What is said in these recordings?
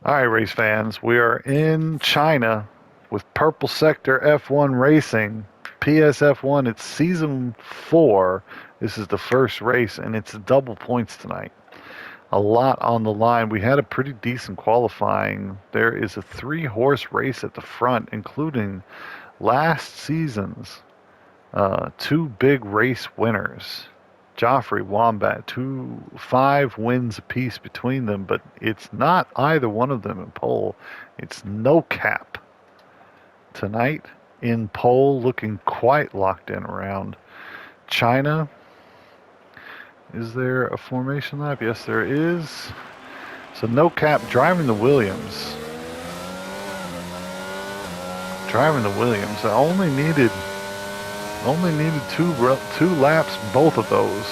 All right, race fans, we are in China with Purple Sector F1 Racing. PSF1, it's season 4. This is the first race, and it's double points tonight. A lot on the line. We had a pretty decent qualifying. There is a 3-horse race at the front, including last season's 2 big race winners. Joffrey, Wombat, 5 wins apiece between them, but it's not either one of them in pole. It's no cap. Tonight in pole, looking quite locked in around China. Is there a formation lap? Yes, there is. So no cap driving the Williams. Driving the Williams. I only needed two laps, both of those.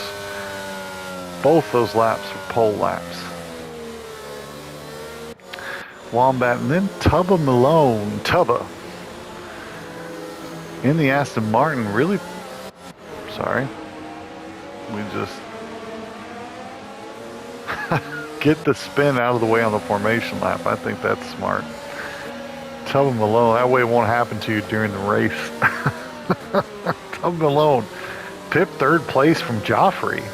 Both those laps were pole laps. Wombat, and then Tubba Malone. Tubba. In the Aston Martin, really, sorry. We just get the spin out of the way on the formation lap. I think that's smart. Tubba Malone, that way it won't happen to you during the race. Tubba Malone, pip 3rd place from Joffrey.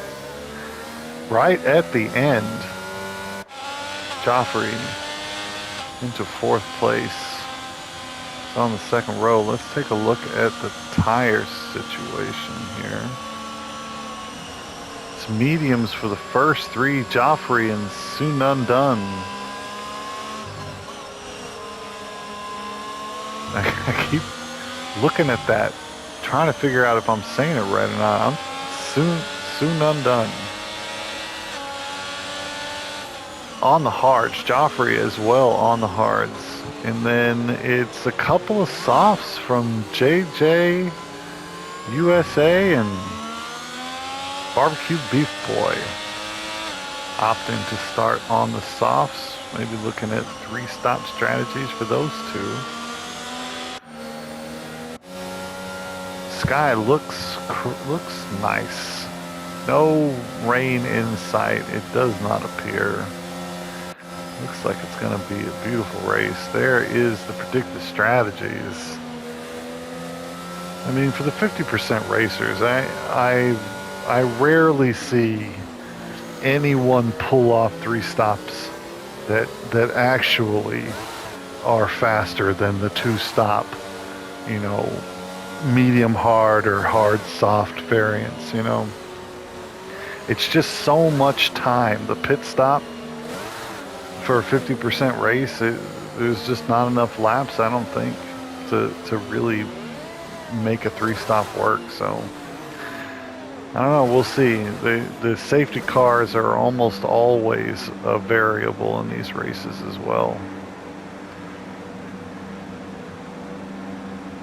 Right at the end. Joffrey into 4th place. It's on the 2nd row. Let's take a look at the tire situation here. It's mediums for the first 3, Joffrey and soon undone. I keep looking at that, trying to figure out if I'm saying it right or not. I'm soon undone. On the hards, Joffrey as well on the hards. And then it's a couple of softs from JJ, USA, and Barbecue Beef Boy. Opting to start on the softs. Maybe looking at 3-stop strategies for those 2. Sky looks nice. No rain in sight. It does not appear. Looks like it's going to be a beautiful race. There is the predicted strategies. I mean, for the 50% racers, I rarely see anyone pull off 3 stops that actually are faster than the 2-stop, medium hard or hard soft variants. It's just so much time. The pit stop for a 50% race, there's just not enough laps, I don't think, to really make a 3-stop work. So I don't know, we'll see. The safety cars are almost always a variable in these races as well.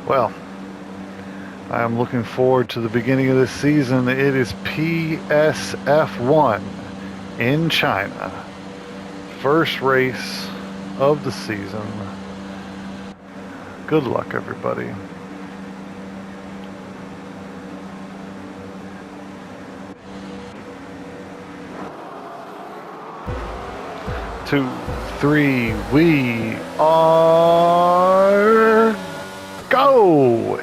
Well, I'm looking forward to the beginning of this season. It is PSF1 in China. First race of the season. Good luck, everybody. Two, 3, we are go!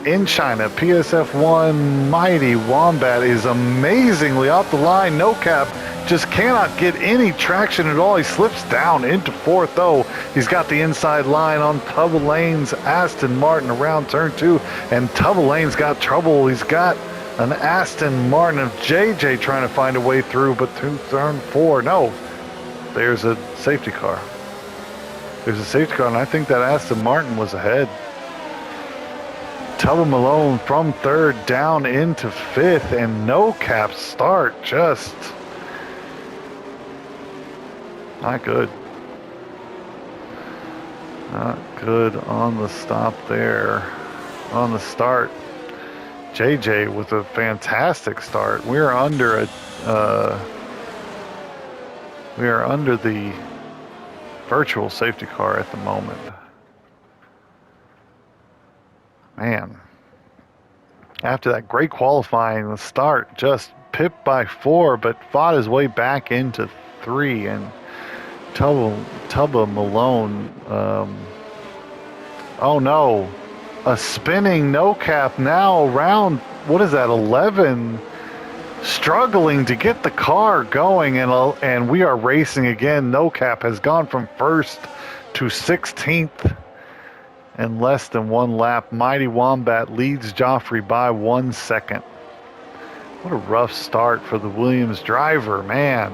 In China, PSF1 Mighty Wombat is amazingly off the line. No cap. Just cannot get any traction at all. He slips down into 4th though. He's got the inside line on Tubba Lane's Aston Martin around turn 2, and Tubba Lane's got trouble. He's got an Aston Martin of JJ trying to find a way through, but through turn 4, no. There's a safety car. There's a safety car, and I think that Aston Martin was ahead. Tubba Malone from 3rd down into 5th, and no cap start. Just not good. Not good on the stop there. On the start, JJ with a fantastic start. We're under the virtual safety car at the moment. Man, after that great qualifying, the start just pipped by 4, but fought his way back into 3, and Tubba Malone. Oh no. A spinning no cap now around, what is that, 11? Struggling to get the car going, and we are racing again. No cap has gone from first to 16th in less than one lap. Mighty Wombat leads Joffrey by 1 second. What a rough start for the Williams driver, man.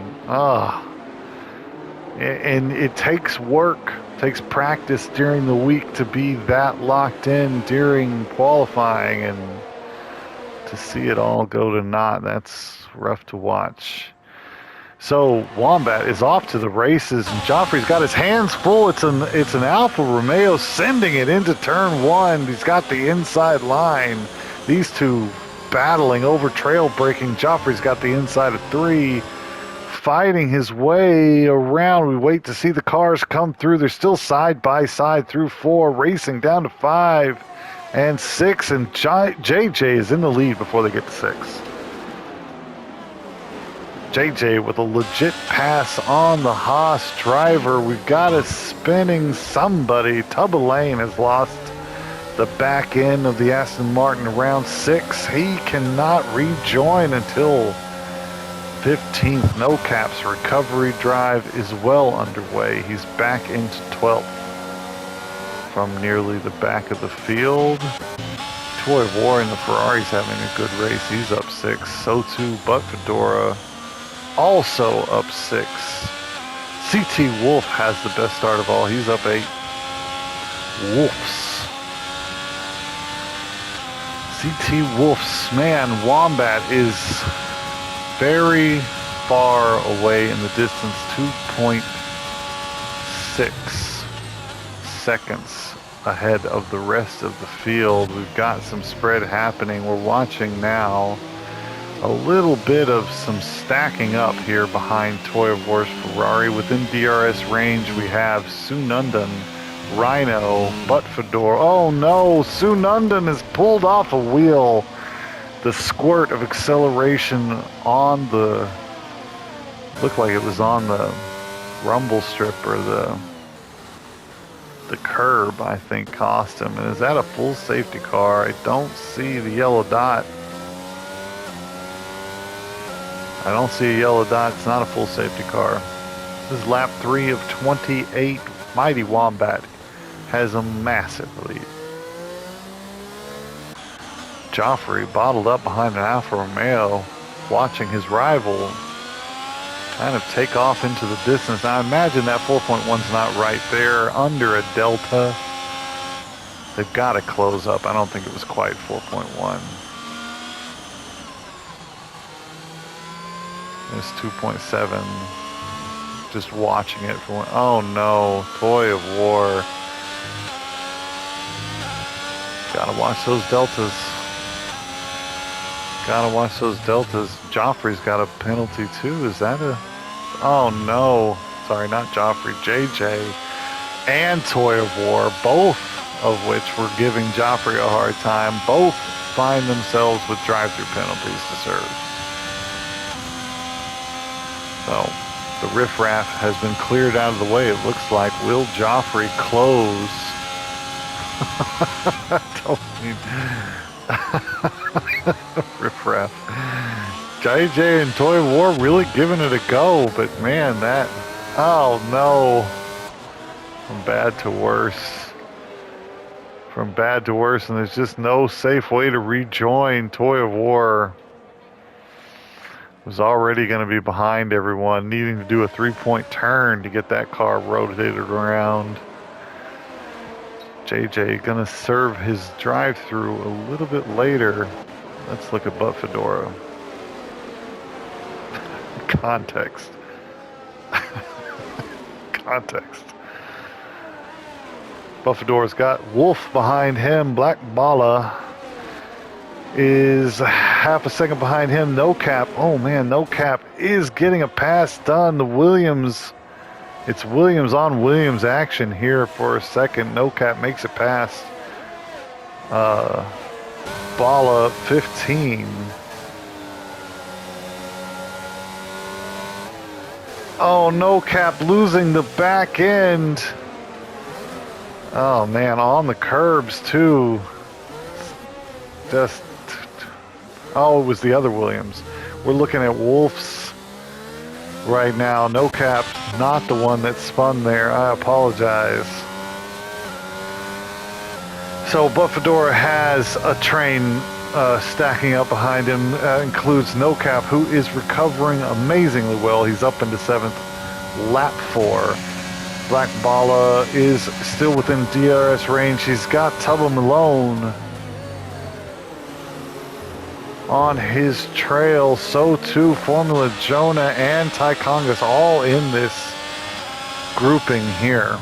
And it takes work, takes practice during the week to be that locked in during qualifying, and to see it all go to naught, that's rough to watch. So Wombat is off to the races, and Joffrey's got his hands full. It's an Alfa Romeo sending it into turn one. He's got the inside line. These two battling over trail braking. Joffrey's got the inside of 3, fighting his way around. We wait to see the cars come through. They're still side by side through 4, racing down to 5 and 6, and JJ is in the lead before they get to 6. JJ with a legit pass on the Haas driver. We've got a spinning somebody. Tubba Lane has lost the back end of the Aston Martin around 6. He cannot rejoin until 15th. No Cap's recovery drive is well underway. He's back into 12th from nearly the back of the field. Troy War in the Ferrari's having a good race. He's up 6. So too Buck Fedora, also up 6. CT Wolf has the best start of all. He's up 8. Wolves. CT Wolf's man, Wombat, is very far away in the distance. 2.6 seconds ahead of the rest of the field. We've got some spread happening. We're watching now a little bit of some stacking up here behind Toy of War's Ferrari. Within DRS range, we have Sunundan, Rhino, Butt Fedora. Oh no, Sunundan has pulled off a wheel. The squirt of acceleration on the, looked like it was on the rumble strip or the curb, I think, cost him. And is that a full safety car? I don't see the yellow dot. I don't see a yellow dot. It's not a full safety car. This is lap 3 of 28. Mighty Wombat has a massive lead. Joffrey bottled up behind an Alfa Romeo, watching his rival kind of take off into the distance. Now, I imagine that 4.1's not right there, under a delta. They've got to close up. I don't think it was quite 4.1. It's 2.7. Just watching it for one. Oh no, Toy of War. Gotta watch those deltas. Gotta watch those deltas. Joffrey's got a penalty too. Is that a... Oh no. Sorry, not Joffrey. JJ and Toy of War, both of which were giving Joffrey a hard time, both find themselves with drive-through penalties to serve. So the riffraff has been cleared out of the way, it looks like. Will Joffrey close? Don't need... riffraff. JJ and Toy War really giving it a go, but man, that... Oh no. From bad to worse. From bad to worse, and there's just no safe way to rejoin. Toy of War was already going to be behind everyone, needing to do a 3-point turn to get that car rotated around. JJ going to serve his drive-through a little bit later. Let's look at Butt Fedora. Context. Context. Butt Fedora's got Wolf behind him. Black Bala is half a second behind him. No Cap. Oh man, No Cap is getting a pass done. The Williams, it's Williams on Williams action here for a second. No Cap makes it past Bala 15. Oh, no cap losing the back end. Oh man, on the curbs too. Just, oh, it was the other Williams. We're looking at Wolf's right now. No cap, not the one that spun there. I apologize. So, but Fedora has a train stacking up behind him. Includes No Cap, who is recovering amazingly well. He's up into 7th, lap 4. Black Bala is still within DRS range. He's got Tubba Malone on his trail. So too Formula Jonah and Ty Congas, all in this grouping here.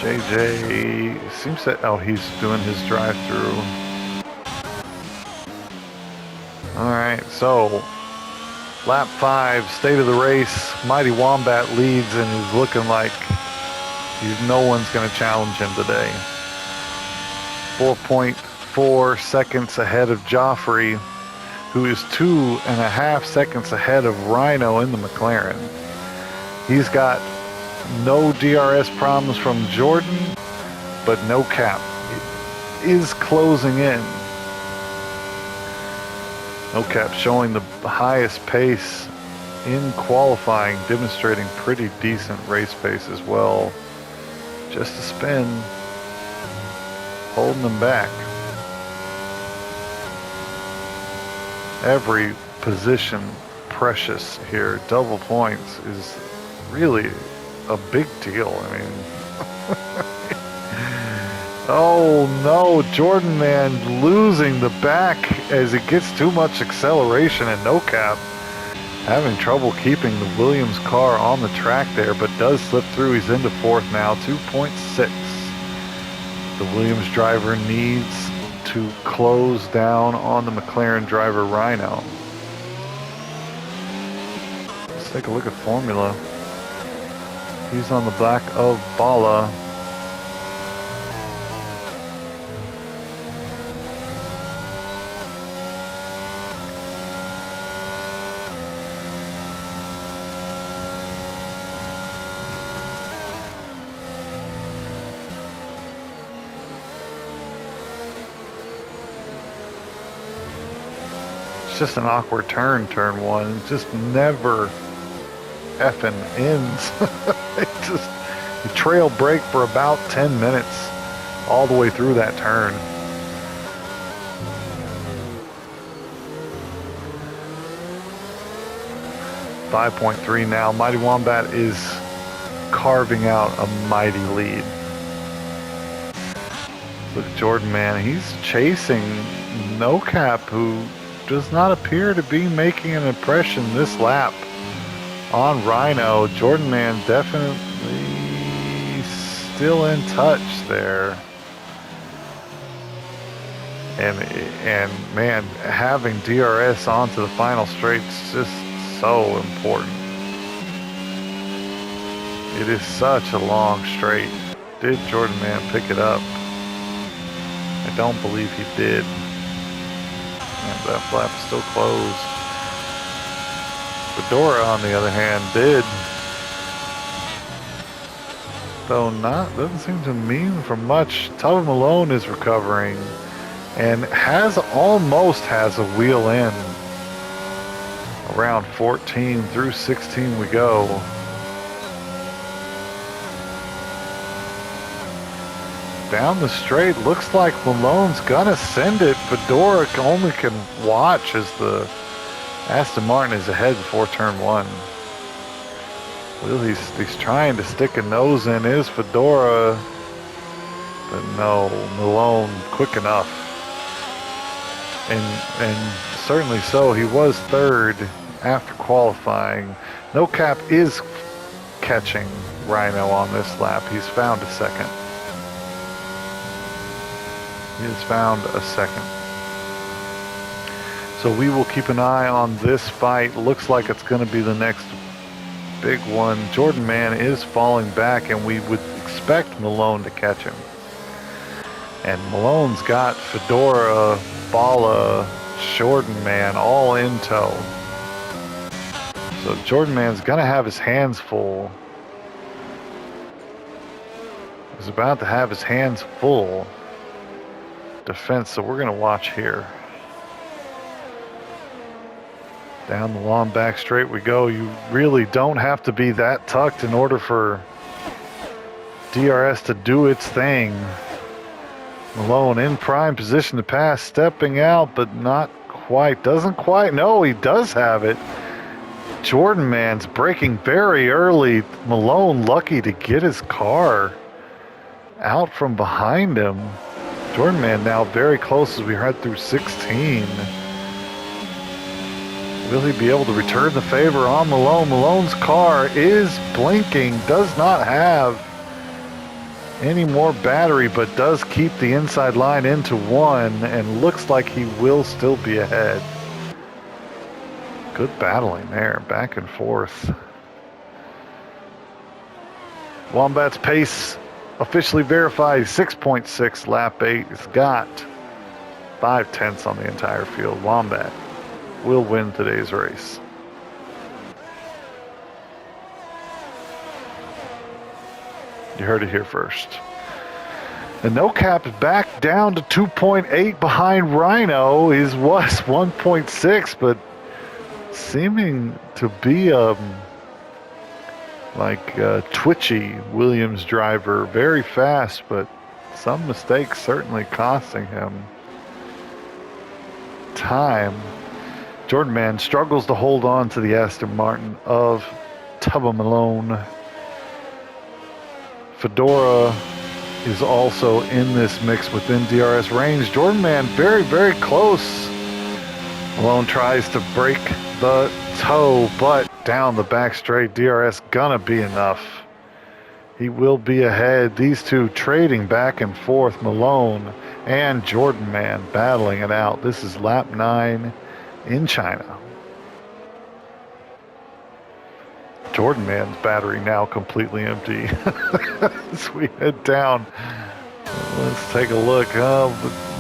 JJ seems that, oh, he's doing his drive-through. All right, so lap 5, state of the race. Mighty Wombat leads and is looking like no one's going to challenge him today. 4.4 seconds ahead of Joffrey, who is 2.5 seconds ahead of Rhino in the McLaren. He's got no DRS problems from Jordan, but No Cap is closing in. No Cap showing the highest pace in qualifying, demonstrating pretty decent race pace as well. Just a spin, holding them back. Every position precious here. Double points is really a big deal. I mean, oh no, Jordan man losing the back as it gets too much acceleration, and No Cap having trouble keeping the Williams car on the track there, but does slip through. He's into 4th now, 2.6. The Williams driver needs to close down on the McLaren driver Rhino. Let's take a look at Formula. He's on the back of Bala. It's just an awkward turn 1. It just never effing ends. You trail brake for about 10 minutes all the way through that turn. .3 now. Mighty Wombat is carving out a mighty lead. Look at Jordan, man. He's chasing No Cap, who does not appear to be making an impression this lap on Rhino. Jordan man definitely still in touch there. And man, having DRS onto the final straight is just so important. It is such a long straight. Did Jordan man pick it up? I don't believe he did. And that flap is still closed. Fedora, on the other hand, did. Though doesn't seem to mean for much. Tubba Malone is recovering and almost has a wheel in. Around 14 through 16 we go. Down the straight, looks like Malone's gonna send it. Fedora only can watch as the Aston Martin is ahead before turn 1. Well, he's trying to stick a nose in, is Fedora, but no, Malone quick enough. And certainly so, he was 3rd after qualifying. No Cap is catching Rhino on this lap. He's found a 2nd. He has found a 2nd. So we will keep an eye on this fight. Looks like it's going to be the next big one. Jordan man is falling back, and we would expect Malone to catch him. And Malone's got Fedora, Bala, Jordan Man all in tow. So Jordan Man's gonna have his hands full. He's about to have his hands full defense, so we're gonna watch here. Down the long back straight we go. You really don't have to be that tucked in order for DRS to do its thing. Malone in prime position to pass, stepping out, but not quite. Doesn't quite. No, he does have it. Jordan Man's braking very early. Malone lucky to get his car out from behind him. Jordan Man now very close as we head through 16. Will he be able to return the favor on Malone? Malone's car is blinking, does not have any more battery, but does keep the inside line into one, and looks like he will still be ahead. Good battling there, back and forth. Wombat's pace officially verified 6.6 lap 8. It's got 5/10 on the entire field. Wombat will win today's race. You heard it here first. The no cap is back down to 2.8 behind Rhino. His was 1.6, but seeming to be like a twitchy Williams driver, very fast, but some mistakes certainly costing him time. Jordan Man struggles to hold on to the Aston Martin of Tubba Malone. Fedora is also in this mix within DRS range. Jordan Man very, very close. Malone tries to break the toe, but down the back straight. DRS gonna be enough. He will be ahead. These two trading back and forth. Malone and Jordan Man battling it out. This is lap 9 in China. Jordan Man's battery now completely empty. As we head down, let's take a look.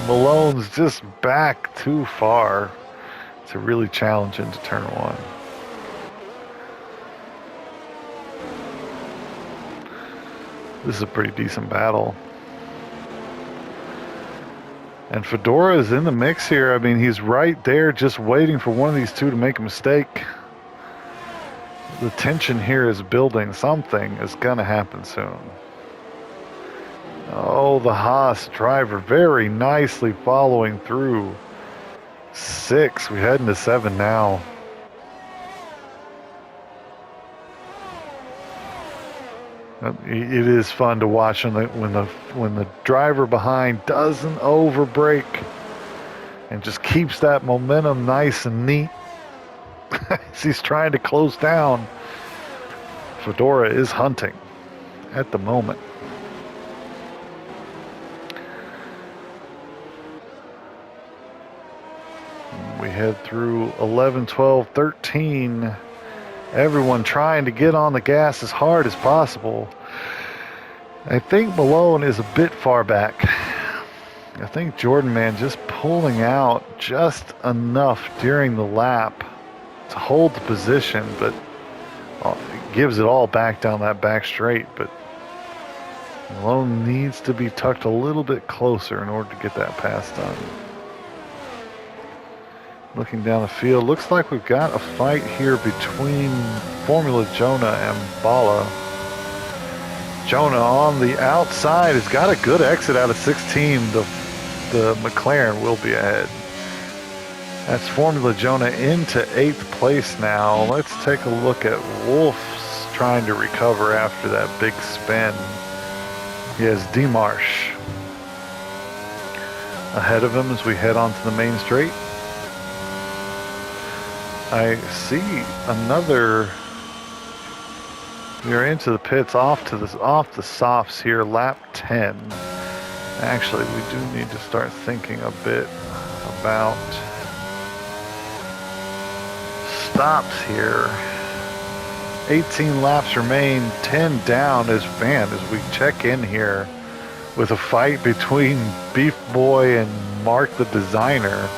Malone's just back too far to really challenge into turn 1. This is a pretty decent battle. And Fedora is in the mix here. I mean, he's right there just waiting for one of these two to make a mistake. The tension here is building. Something is going to happen soon. Oh, the Haas driver very nicely following through. 6. We head into 7 now. It is fun to watch when the driver behind doesn't overbrake and just keeps that momentum nice and neat as he's trying to close down. Fedora is hunting at the moment. We head through 11, 12, 13. Everyone trying to get on the gas as hard as possible. I think Malone is a bit far back. I think Jordan Man just pulling out just enough during the lap to hold the position, but it gives it all back down that back straight. But Malone needs to be tucked a little bit closer in order to get that pass done. Looking down the field, looks like we've got a fight here between Formula Jonah and Bala. Jonah on the outside has got a good exit out of 16. The McLaren will be ahead. That's Formula Jonah into 8th place now. Let's take a look at Wolf's trying to recover after that big spin. He has Demarche ahead of him as we head onto the main straight. I see another. We are into the pits off the softs here, lap 10. Actually, we do need to start thinking a bit about stops here. 18 laps remain, 10 down as we check in here with a fight between Beef Boy and Mark the Designer.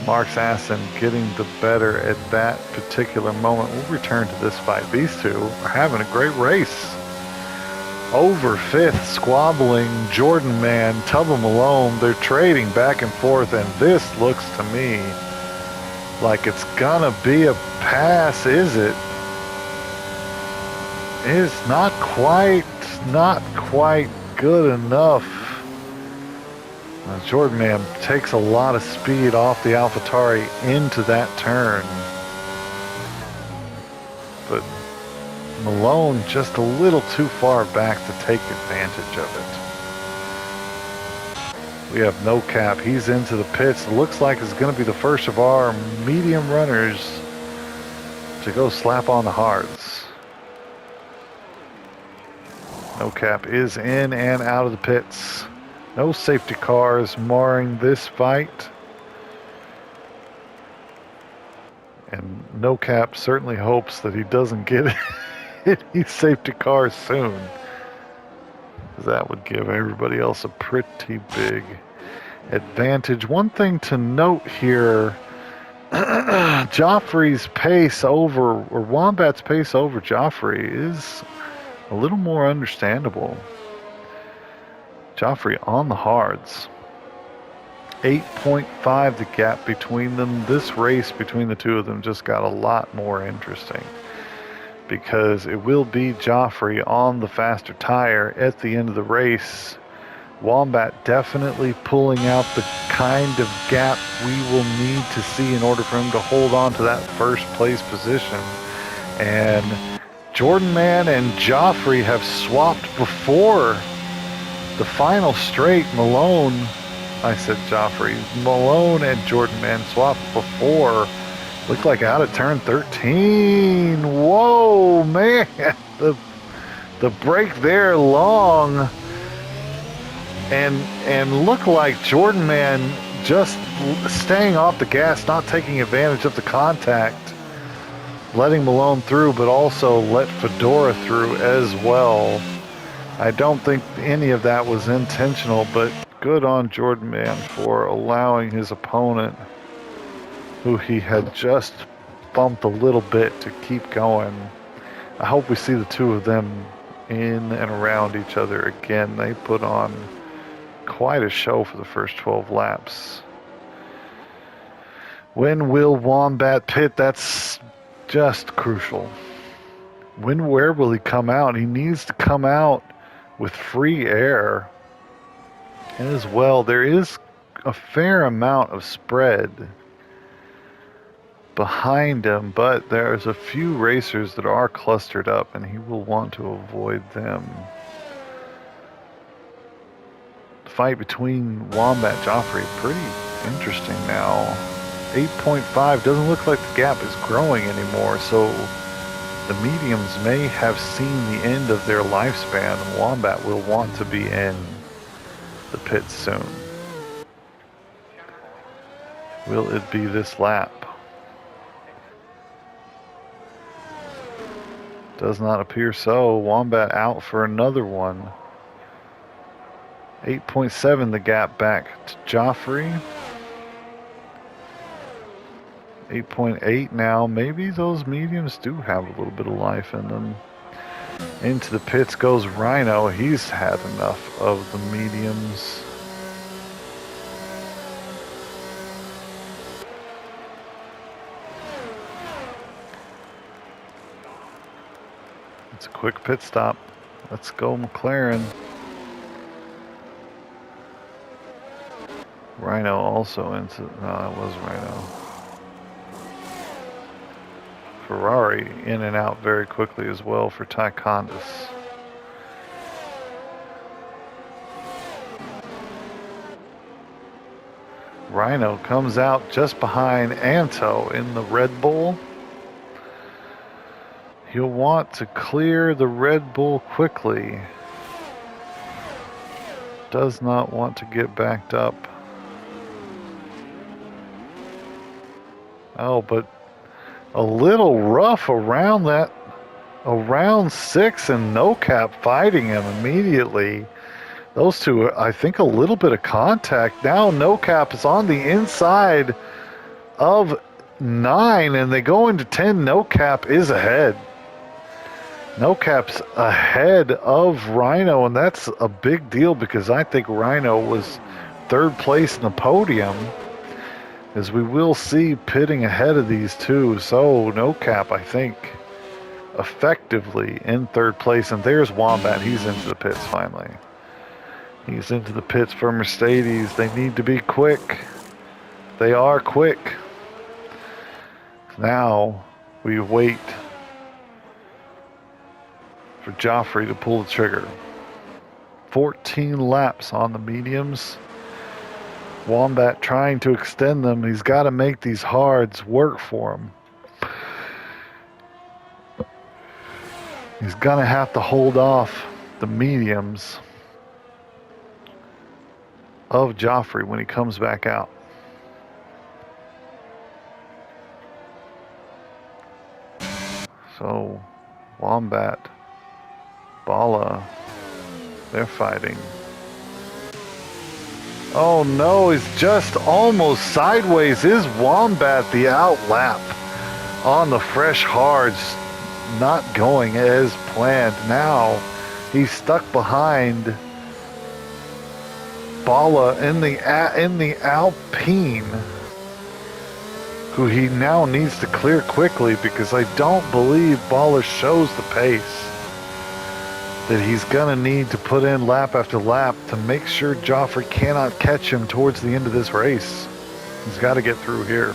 Mark's Assen getting the better at that particular moment. We'll return to this fight. These two are having a great race. Over fifth, squabbling Jordan Man, Tubba Malone. They're trading back and forth, and this looks to me like it's gonna be a pass, is it? It's not quite good enough. Jordan Man takes a lot of speed off the AlphaTauri into that turn. But Malone just a little too far back to take advantage of it. We have No Cap. He's into the pits. It looks like it's going to be the first of our medium runners to go slap on the hards. No Cap is in and out of the pits. No safety cars marring this fight. And No Cap certainly hopes that he doesn't get any safety cars soon. That would give everybody else a pretty big advantage. One thing to note here, Joffrey's pace over, or Wombat's pace over Joffrey is a little more understandable. Joffrey on the hards. 8.5 the gap between them. This race between the two of them just got a lot more interesting because it will be Joffrey on the faster tire at the end of the race. Wombat definitely pulling out the kind of gap we will need to see in order for him to hold on to that first place position. And Jordan Man and Joffrey have swapped before the final straight. Malone and Jordan Man swapped before. Looked like out of turn 13. Whoa, man. The break there long. And looked like Jordan Man just staying off the gas, not taking advantage of the contact, letting Malone through, but also let Fedora through as well. I don't think any of that was intentional, but good on Jordan Man for allowing his opponent, who he had just bumped a little bit, to keep going. I hope we see the two of them in and around each other again. They put on quite a show for the first 12 laps. When will Wombat pit? That's just crucial. Where will he come out? He needs to come out with free air. And as well, there is a fair amount of spread behind him, but there's a few racers that are clustered up, and he will want to avoid them. The fight between Wombat and Joffrey, pretty interesting now. 8.5, doesn't look like the gap is growing anymore, so the mediums may have seen the end of their lifespan. Wombat will want to be in the pits soon. Will it be this lap? Does not appear so. Wombat out for another one. 8.7 the gap back to Joffrey. 8.8 now. Maybe those mediums do have a little bit of life in them. Into the pits goes Rhino. He's had enough of the mediums. It's a quick pit stop. Let's go McLaren. Rhino also into, no, that was Rhino. Ferrari in and out very quickly as well for Ty Condis. Rhino comes out just behind Anto in the Red Bull. He'll want to clear the Red Bull quickly. Does not want to get backed up. Oh, but a little rough around that, around 6, and No Cap fighting him immediately. Those two, I think a little bit of contact. Now No Cap is on the inside of 9, and they go into 10. No Cap is ahead. No Cap's ahead of Rhino, and that's a big deal because I think Rhino was third place in the podium, as we will see pitting ahead of these two. So No Cap, I think, effectively in third place. And there's Wombat. He's into the pits finally. He's into the pits for Mercedes. They need to be quick. They are quick. Now we wait for Joffrey to pull the trigger. 14 laps on the mediums. Wombat trying to extend them. He's got to make these hards work for him. He's gonna have to hold off the mediums of Joffrey when he comes back out. So Wombat, Bala, they're fighting. Oh no, he's just almost sideways. Is Wombat the outlap on the fresh hards? Not going as planned. Now he's stuck behind Bala in the Alpine, who he now needs to clear quickly, because I don't believe Bala shows the pace that he's gonna need to put in lap after lap to make sure Joffrey cannot catch him towards the end of this race. He's got to get through here.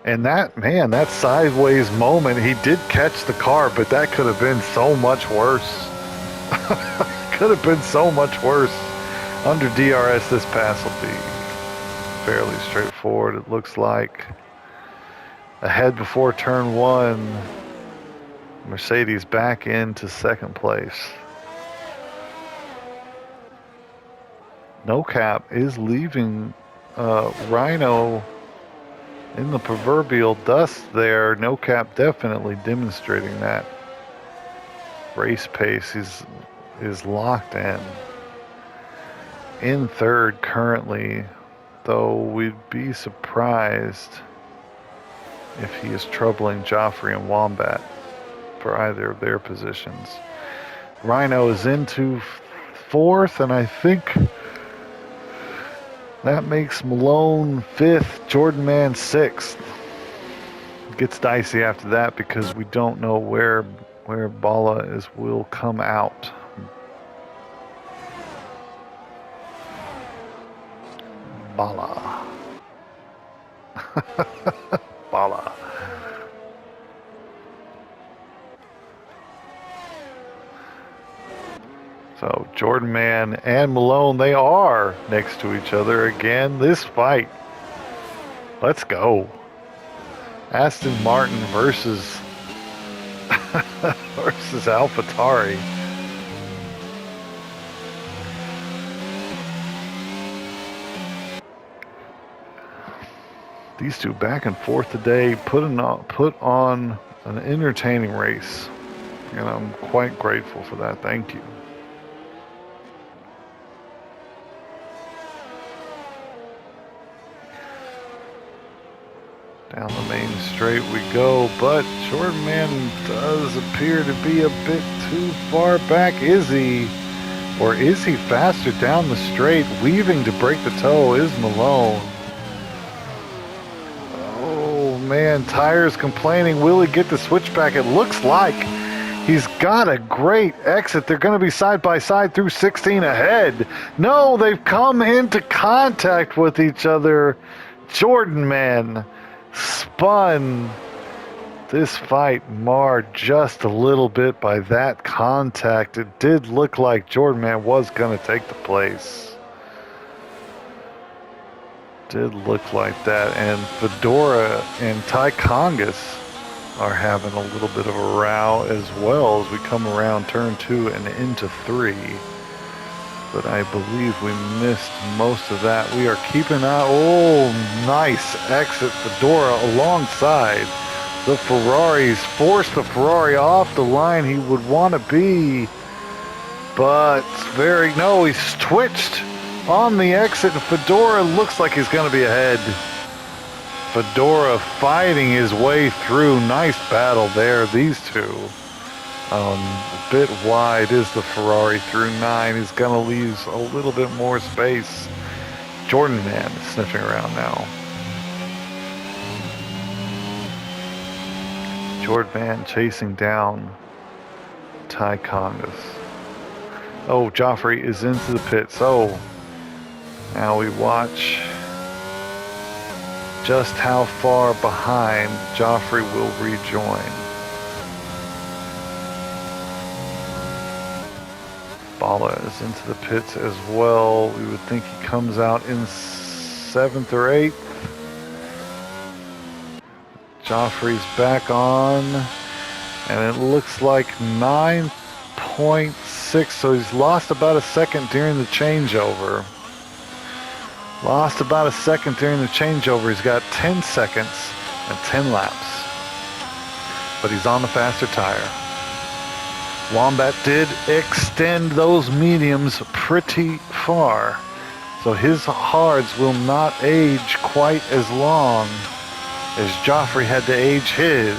And that sideways moment, he did catch the car, but that could have been so much worse. Could have been so much worse. Under DRS, this pass will be fairly straightforward, it looks like. Ahead before turn 1, Mercedes back into second place. No Cap is leaving Rhino in the proverbial dust there. No Cap definitely demonstrating that race pace is locked in. In third currently, though we'd be surprised if he is troubling Joffrey and Wombat for either of their positions. Rhino is into fourth, and I think that makes Malone 5th, Jordan Man 6th. It gets dicey after that because we don't know where Bala will come out. Bala. Bala. So Jordan Man and Malone, they are next to each other again. This fight. Let's go. Aston Martin versus AlphaTauri. These two back and forth today, put on an entertaining race, and I'm quite grateful for that. Thank you. Down the main straight we go, but Jordan Man does appear to be a bit too far back. Is he? Or is he faster down the straight? Weaving to break the toe is Malone. Oh man, tires complaining. Will he get the switchback? It looks like he's got a great exit. They're going to be side by side through 16 ahead. No, they've come into contact with each other. Jordan Man spun this fight marred just a little bit by that contact. It did look like Jordan Man was going to take the place. Did look like that. And Fedora and Ty Congas are having a little bit of a row as well as we come around turn 2 and into 3. But I believe we missed most of that. We are keeping out. Oh, nice exit. Fedora alongside the Ferraris. Forced the Ferrari off the line he would want to be. But no, he's twitched on the exit. Fedora looks like he's going to be ahead. Fedora fighting his way through. Nice battle there, these two. A bit wide is the Ferrari through 9. He's going to leave a little bit more space. Jordan Man is sniffing around now. Jordan Man chasing down Ty Congas. Oh, Joffrey is into the pits. Oh, now we watch just how far behind Joffrey will rejoin. Bala is into the pits as well. We would think he comes out in 7th or 8th. Joffrey's back on, and it looks like 9.6, so he's lost about a second during the changeover. Lost about a second during the changeover. He's got 10 seconds and 10 laps, but he's on the faster tire. Wombat did extend those mediums pretty far, so his hards will not age quite as long as Joffrey had to age his.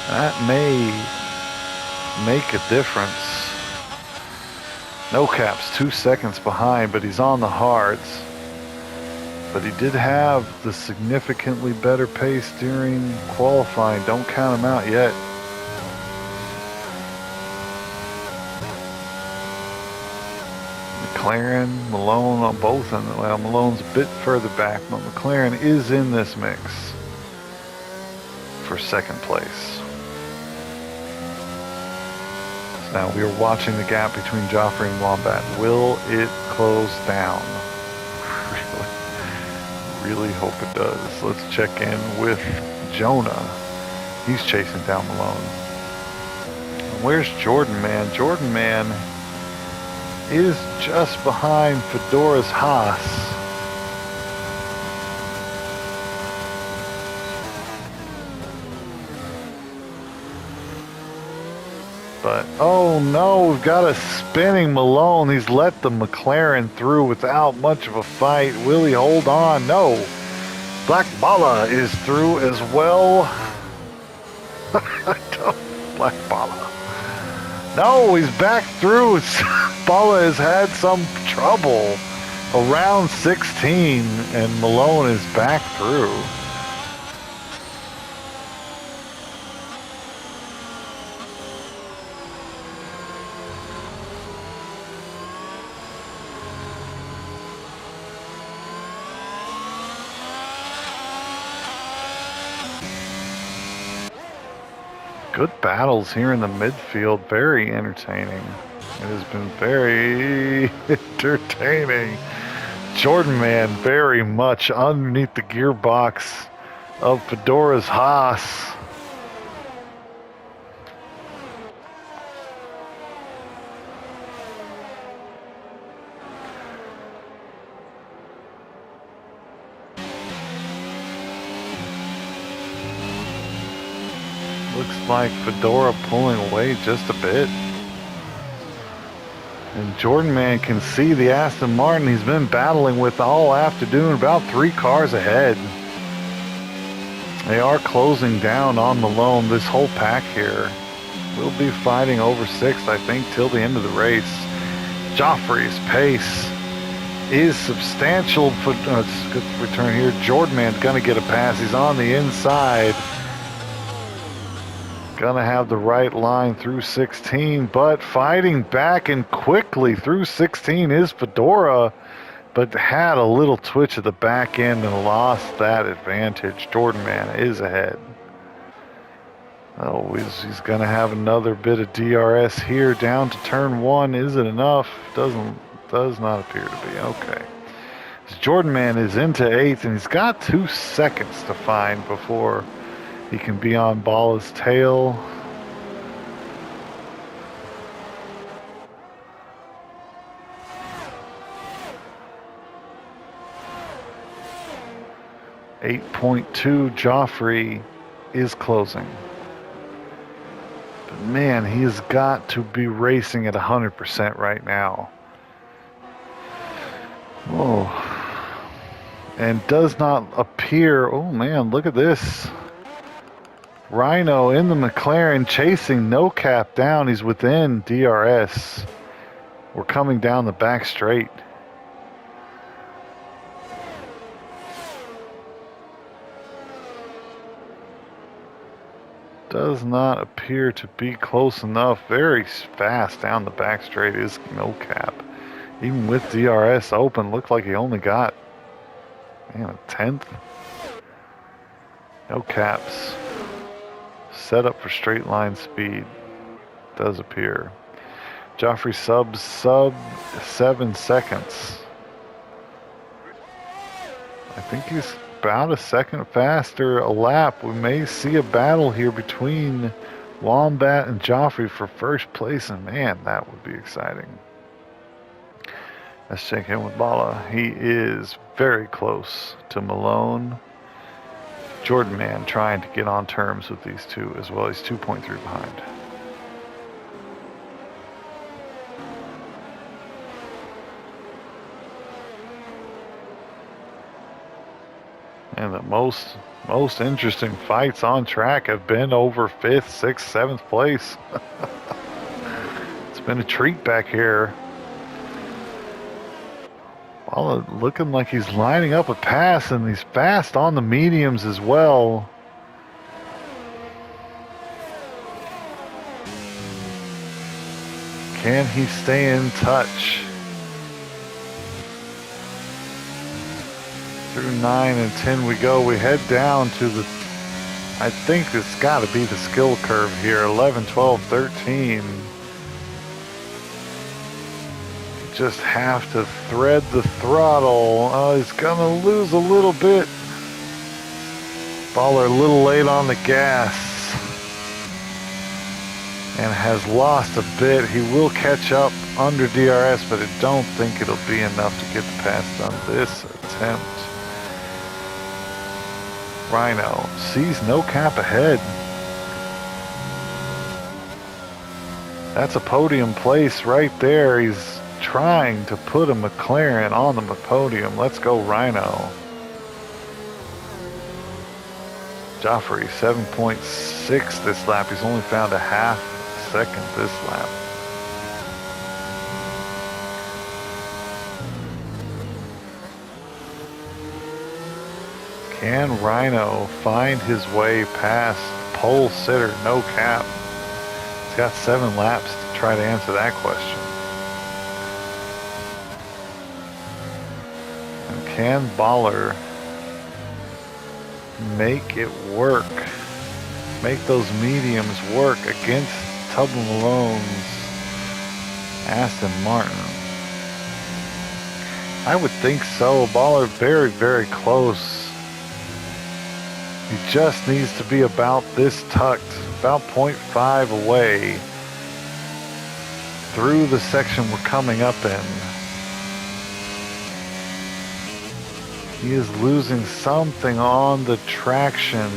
That may make a difference. No Cap's 2 seconds behind, but he's on the hards. But he did have the significantly better pace during qualifying. Don't count him out yet. McLaren, Malone on both ends. Well, Malone's a bit further back, but McLaren is in this mix for second place. So now we are watching the gap between Joffrey and Wombat. Will it close down? Really hope it does. Let's check in with Jonah. He's chasing down Malone. And where's Jordan Man? Jordan Man is just behind Fedora's Haas. But, oh no, we've got a spinning Malone. He's let the McLaren through without much of a fight. Will he hold on? No. Black Bala is through as well. Black Bala. No, he's back through. Bala has had some trouble around 16, and Malone is back through. Good battles here in the midfield. Very entertaining. It has been very entertaining. Jordan Man very much underneath the gearbox of Fedora's Haas. Looks like Fedora pulling away just a bit. And Jordan Man can see the Aston Martin he's been battling with all afternoon, about 3 cars ahead. They are closing down on Malone. This whole pack here will be fighting over 6th, I think, till the end of the race. Joffrey's pace is substantial. It's a good return here. Jordan Man's gonna get a pass. He's on the inside. Gonna have the right line through 16, but fighting back and quickly through 16 is Fedora, but had a little twitch at the back end and lost that advantage. Jordan Man is ahead. Oh, he's gonna have another bit of DRS here down to turn 1. Is it enough? Does not appear to be. Okay. Jordan Man is into 8th, and he's got 2 seconds to find before he can be on Bala's tail. .2 Joffrey is closing. But man, he has got to be racing at 100% right now. Oh, and does not appear. Oh man, look at this. Rhino in the McLaren chasing No Cap down. He's within DRS. We're coming down the back straight. Does not appear to be close enough. Very fast down the back straight is No Cap. Even with DRS open, looked like he only got, man, a tenth. No Caps. Set up for straight line speed. Does appear. Joffrey sub 7 seconds. I think he's about a second faster a lap. We may see a battle here between Wombat and Joffrey for first place, and man, that would be exciting. Let's check in with Bala. He is very close to Malone. Jordan Man trying to get on terms with these two as well. He's 2.3 behind. And the most interesting fights on track have been over 5th, 6th, 7th place. It's been a treat back here. Well, looking like he's lining up a pass, and he's fast on the mediums as well. Can he stay in touch? Through 9 and 10 we go. We head down to the, I think it's got to be the skill curve here. 11, 12, 13. Just have to thread the throttle. Oh, he's gonna lose a little bit. Baller a little late on the gas and has lost a bit. He will catch up under DRS, but I don't think it'll be enough to get the pass on this attempt. Rhino sees No Cap ahead. That's a podium place right there. He's trying to put a McLaren on the podium. Let's go Rhino. Joffrey 7.6 this lap. He's only found a half second this lap. Can Rhino find his way past pole sitter No Cap? He's got 7 laps to try to answer that question. Can Baller make it work? Make those mediums work against Tubman Malone's Aston Martin? I would think so. Baller very, very close. He just needs to be about this tucked, about 0.5 away through the section we're coming up in. He is losing something on the traction.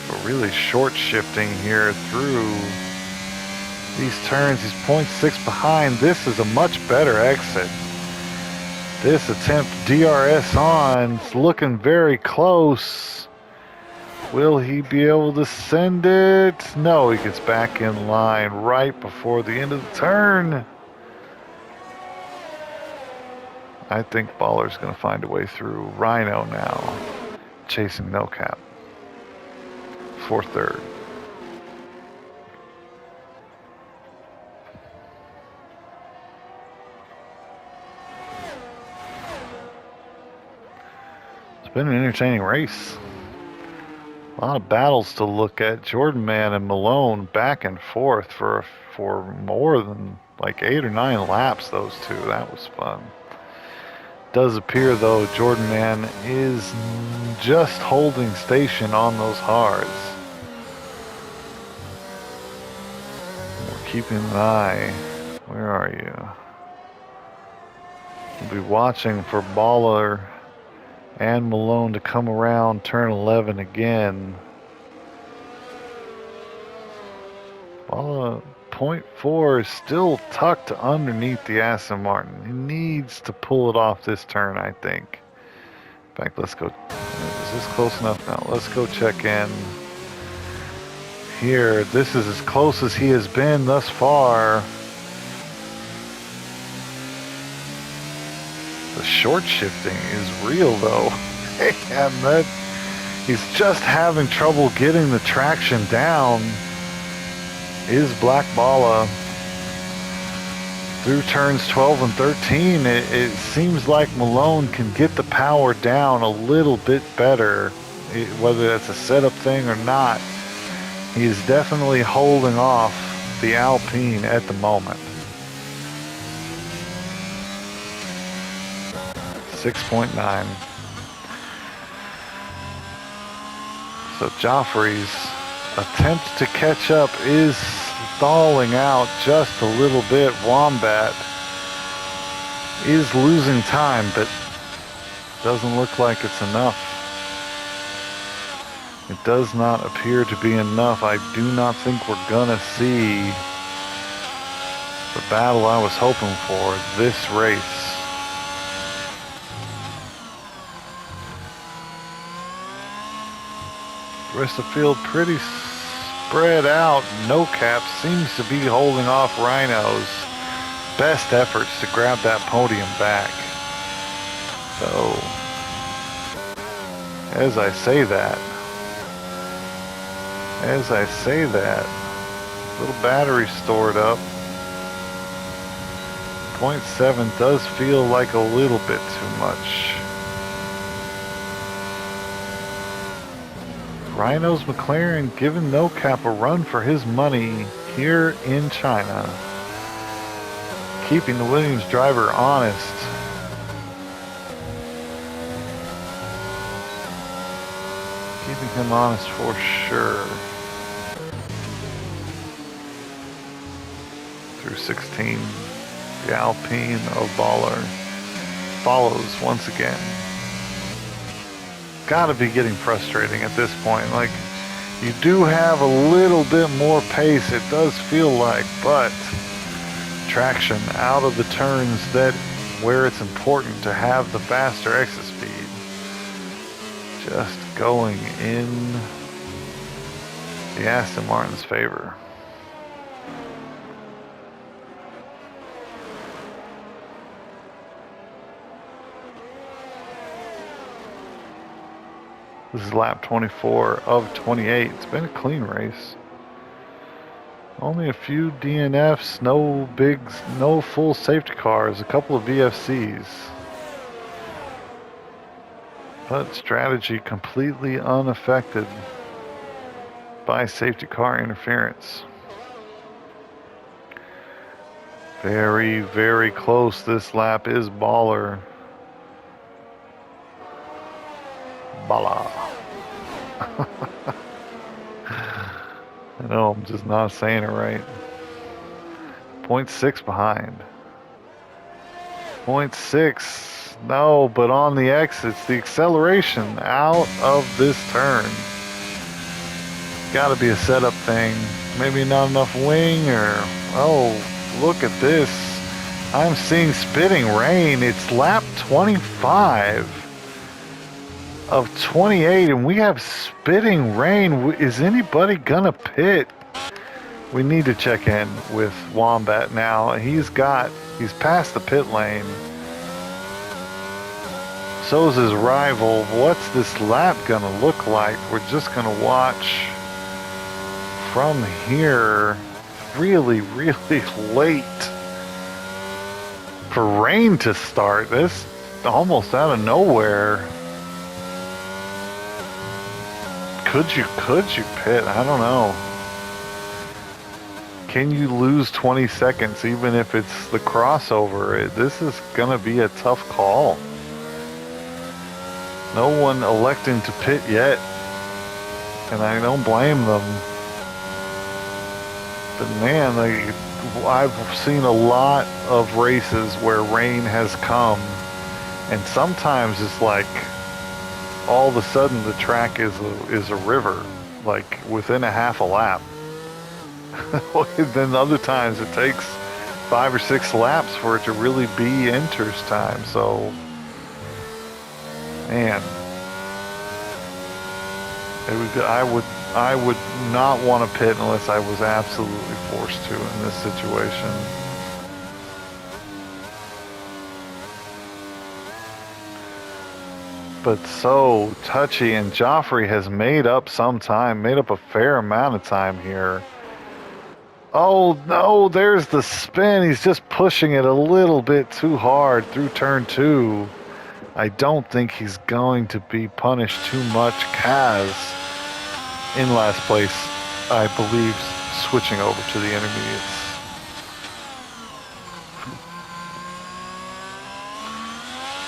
But really short shifting here through these turns. He's 0.6 behind. This is a much better exit. This attempt DRS on. It's looking very close. Will he be able to send it? No, he gets back in line right before the end of the turn. I think Baller's going to find a way through. Rhino now chasing No Cap for third. It's been an entertaining race. A lot of battles to look at. Jordan Man and Malone back and forth for more than like 8 or 9 laps, those two. That was fun. Does appear though Jordan Man is just holding station on those hards. We're keeping an eye. Where are you? We'll be watching for Baller and Malone to come around turn 11 again. Baller 0.4 is still tucked underneath the Aston Martin. He needs to pull it off this turn, I think. In fact, let's go. Is this close enough now? Let's go check in here. This is as close as he has been thus far. The short shifting is real though. And he's just having trouble getting the traction down. Is Black Bala through turns 12 and 13? It seems like Malone can get the power down a little bit better, whether that's a setup thing or not. He's definitely holding off the Alpine at the moment. 6.9. So Joffrey's attempt to catch up is stalling out just a little bit. Wombat is losing time, but doesn't look like it's enough. It does not appear to be enough. I do not think we're gonna see the battle I was hoping for this race. The rest of the field pretty spread out. No Cap seems to be holding off Rhino's best efforts to grab that podium back. So, as I say that, little battery stored up. 0.7 does feel like a little bit too much. Rhino's McLaren giving No Cap a run for his money here in China. Keeping the Williams driver honest. Keeping him honest for sure. Through 16, the Alpine of Baller follows once again. Gotta be getting frustrating at this point. Like, you do have a little bit more pace, it does feel like, but traction out of the turns that where it's important to have the faster exit speed. Just going in the Aston Martin's favor. This is lap 24 of 28. It's been a clean race. Only a few DNFs, no full safety cars, a couple of VFCs. But strategy completely unaffected by safety car interference. Very, very close this lap is Baller. Bala. I know, I'm just not saying it right. 0.6 behind. 0.6. No, but on the exits, the acceleration out of this turn. Gotta be a setup thing. Maybe not enough wing or... Oh, look at this. I'm seeing spitting rain. It's lap 25. Of 28, and we have spitting rain. Is anybody gonna pit? We need to check in with Wombat now. He's past the pit lane. So is his rival. What's this lap gonna look like? We're just gonna watch from here. Really, really late for rain to start. This almost out of nowhere. Could you pit? I don't know. Can you lose 20 seconds even if it's the crossover? This is gonna be a tough call. No one electing to pit yet, and I don't blame them. But man, I've seen a lot of races where rain has come, and sometimes it's like all of a sudden the track is a river, like within a half a lap. Then other times it takes 5 or 6 laps for it to really be enters time. So, man, I would not want to pit unless I was absolutely forced to in this situation. But so touchy, and Joffrey has made up some time, made up a fair amount of time here. Oh no, there's the spin. He's just pushing it a little bit too hard through turn 2. I don't think he's going to be punished too much. Kaz in last place, I believe, switching over to the intermediates.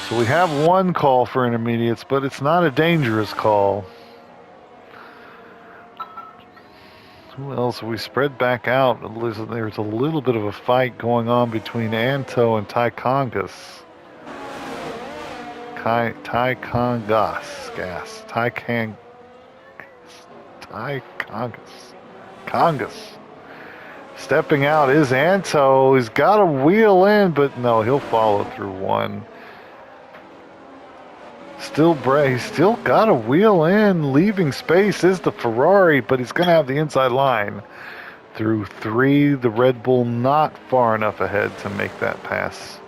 So we have one call for intermediates, but it's not a dangerous call. Who else? We spread back out. There's a little bit of a fight going on between Anto and Tycongas. Congas. Stepping out is Anto. He's got to wheel in, but no, he'll follow through one. He's still got to wheel in. Leaving space is the Ferrari, but he's going to have the inside line. Through 3, the Red Bull not far enough ahead to make that pass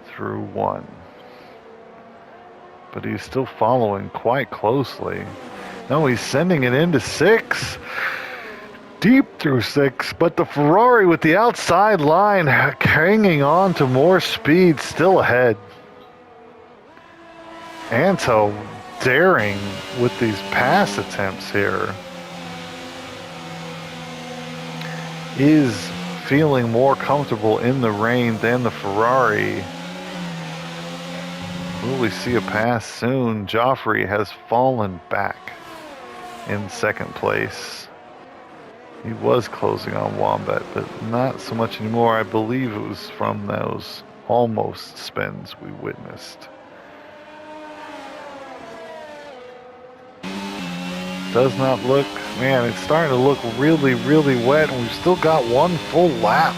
through 1. But he's still following quite closely. No, he's sending it into 6. Deep through 6, but the Ferrari with the outside line hanging on to more speed, still ahead. Anto daring with these pass attempts here. Is feeling more comfortable in the rain than the Ferrari. Will we see a pass soon? Joffrey has fallen back in second place. He was closing on Wombat, but not so much anymore. I believe it was from those almost spins we witnessed. Does not look, man, it's starting to look really, really wet, and we've still got one full lap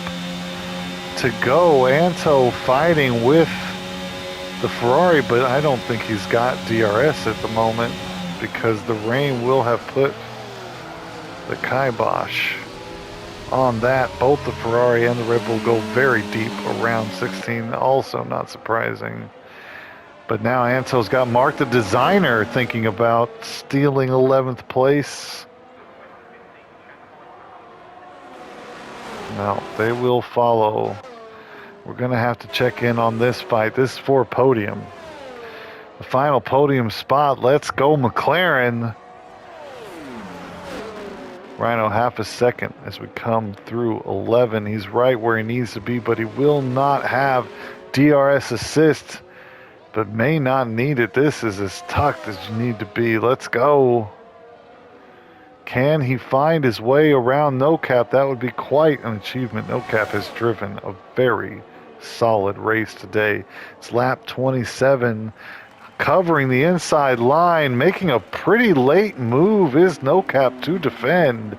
to go. Anto fighting with the Ferrari, but I don't think he's got DRS at the moment because the rain will have put the kibosh on that. Both the Ferrari and the Red Bull go very deep around 16, also not surprising. But now Anto's got Mark the Designer thinking about stealing 11th place. No, they will follow. We're going to have to check in on this fight. This is for podium. The final podium spot. Let's go, McLaren. Rhino half a second as we come through 11. He's right where he needs to be, but he will not have DRS assist. But may not need it. This is as tucked as you need to be. Let's go. Can he find his way around NoCap? That would be quite an achievement. NoCap has driven a very solid race today. It's lap 27. Covering the inside line. Making a pretty late move is NoCap to defend.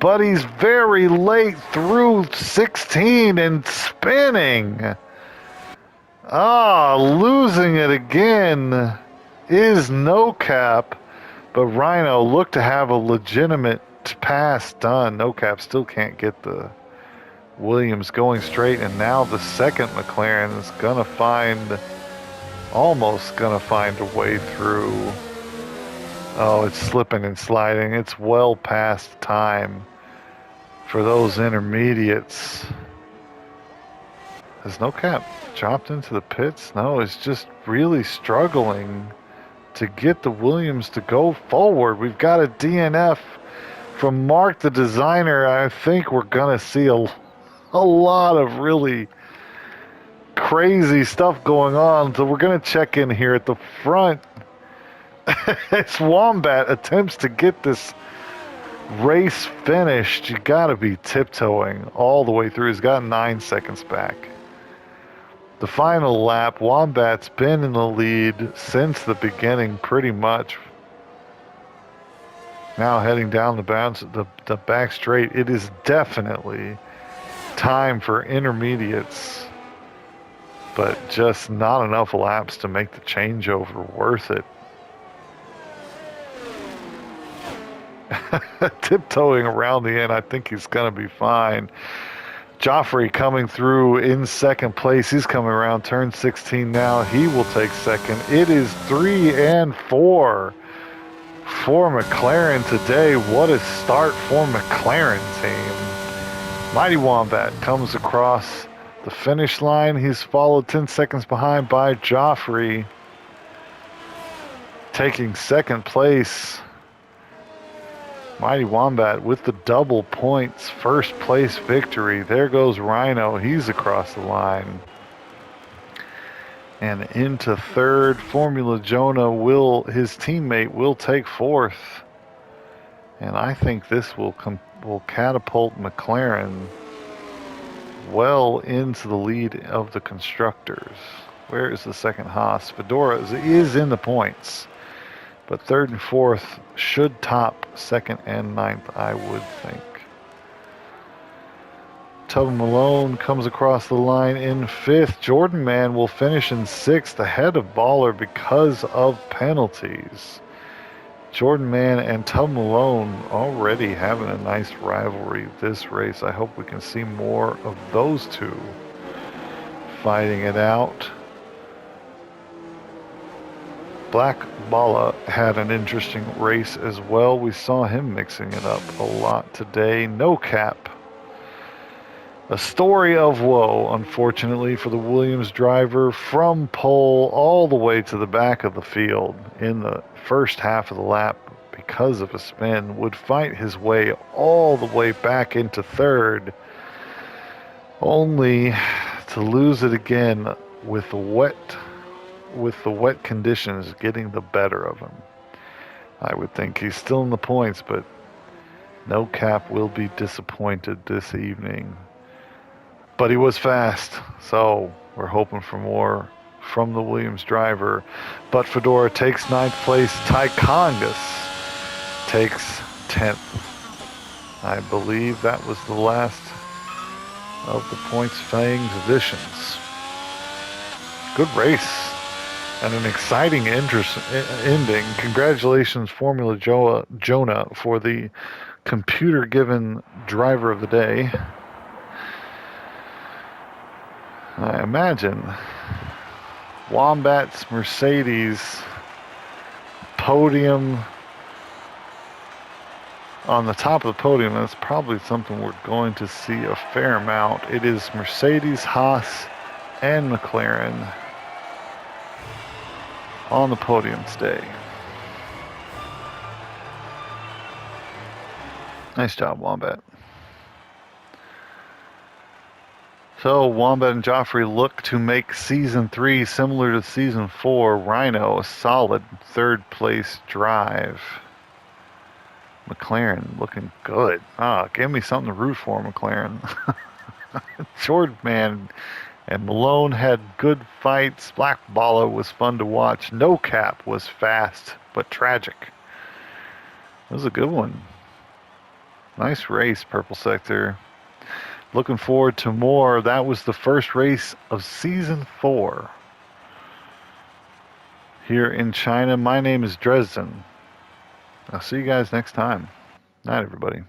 But he's very late through 16 and spinning. Losing it again is NoCap, but Rhino looked to have a legitimate pass done. NoCap still can't get the Williams going straight, and now the second McLaren is almost gonna find a way through. Oh, it's slipping and sliding. It's well past time for those intermediates. Has NoCap dropped into the pits? No, it's just really struggling to get the Williams to go forward. We've got a DNF from Mark the Designer. I think we're going to see a lot of really crazy stuff going on. So we're going to check in here at the front. As Wombat attempts to get this race finished, you got to be tiptoeing all the way through. He's got 9 seconds back. The final lap, Wombat's been in the lead since the beginning, pretty much. Now heading down the back straight. It is definitely time for intermediates, but just not enough laps to make the changeover worth it. Tiptoeing around the end, I think he's going to be fine. Joffrey coming through in second place. He's coming around turn 16 now. He will take second. It is 3 and 4 for McLaren today. What a start for McLaren team. Mighty Wombat comes across the finish line. He's followed 10 seconds behind by Joffrey, taking second place. Mighty Wombat with the double points first place victory. There goes Rhino. He's across the line. And into third. Formula Jonah his teammate will take fourth. And I think this will catapult McLaren well into the lead of the constructors. Where is the second Haas? Fedora is in the points. But third and fourth should top second and ninth, I would think. Tubman Malone comes across the line in fifth. Jordan Man will finish in sixth, ahead of Baller because of penalties. Jordan Man and Tubman Malone already having a nice rivalry this race. I hope we can see more of those two fighting it out. Black Bala had an interesting race as well. We saw him mixing it up a lot today. No cap. A story of woe, unfortunately, for the Williams driver, from pole all the way to the back of the field in the first half of the lap because of a spin. Would fight his way all the way back into third, only to lose it again with the wet conditions getting the better of him. I would think he's still in the points, but no cap will be disappointed this evening. But he was fast, so we're hoping for more from the Williams driver. But Fedora takes ninth place. Ty Congas takes 10th. I believe that was the last of the points Fangs editions. Good race. And an exciting ending. Congratulations, Formula Jonah, for the computer-given driver of the day. I imagine Wombat's Mercedes podium on the top of the podium. That's probably something we're going to see a fair amount. It is Mercedes, Haas, and McLaren on the podium today. Nice job, Wombat. So Wombat and Joffrey look to make Season 3 similar to Season 4. Rhino, a solid third place drive. McLaren looking good. Give me something to root for, McLaren. Jordan Man and Malone had good fights. Black Bala was fun to watch. No Cap was fast but tragic. It was a good one. Nice race, Purple Sector. Looking forward to more. That was the first race of Season 4 here in China. My name is Dresden. I'll see you guys next time. Night, everybody.